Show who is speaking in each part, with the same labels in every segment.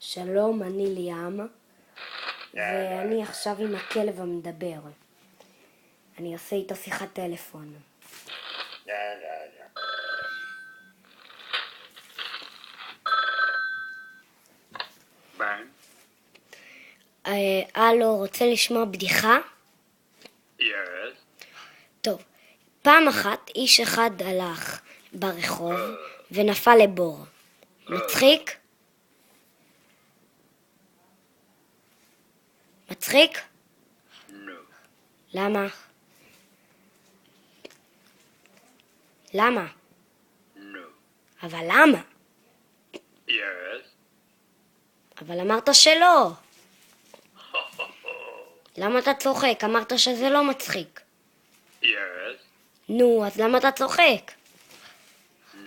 Speaker 1: שלום, אני ליאם, ואני עכשיו עם הכלב המדבר. אני עושה איתו שיחת טלפון. הלו, רוצה לשמוע בדיחה?
Speaker 2: Yes.
Speaker 1: טוב, פעם אחת איש אחד הלך ברחוב ונפל לבור. מצחיק? מצחיק?
Speaker 2: No.
Speaker 1: למה? למה?
Speaker 2: No.
Speaker 1: אבל למה?
Speaker 2: Yes.
Speaker 1: אבל אמרת שלא. למה אתה צוחק? אמרת שזה לא מצחיק.
Speaker 2: Yes.
Speaker 1: נו, אז למה אתה צוחק?
Speaker 2: No.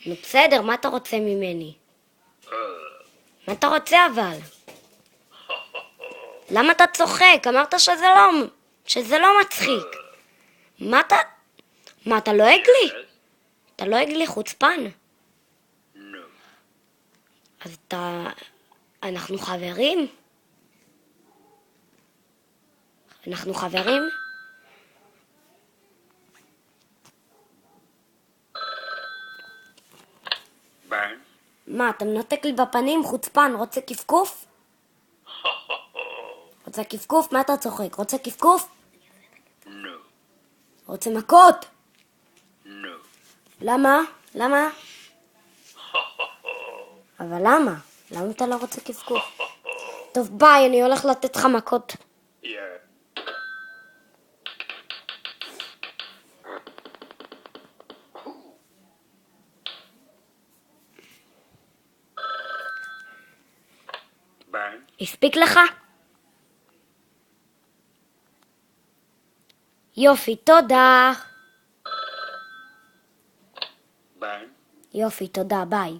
Speaker 1: נו בסדר, מה אתה רוצה ממני? מה אתה רוצה אבל? למה אתה צוחק? אמרת שזה לא מצחיק. מה אתה לועג לי?
Speaker 2: Yes.
Speaker 1: אתה לועג לי חוצפן.
Speaker 2: No.
Speaker 1: אז אנחנו חברים? אנחנו חברים?
Speaker 2: Bang.
Speaker 1: מה, אתה מנתק לי בפנים חוצפן? רוצה כפכוף? רוצה כפכוף? מה אתה צוחק? רוצה כפכוף?
Speaker 2: No.
Speaker 1: רוצה מכות?
Speaker 2: No.
Speaker 1: למה? למה? אבל למה? למה אתה לא רוצה כפכוף? טוב ביי, אני הולך לתת לך מכות.
Speaker 2: Yeah. Bang.
Speaker 1: הספיק לך? יופי, תודה.
Speaker 2: Bang.
Speaker 1: יופי, תודה, ביי.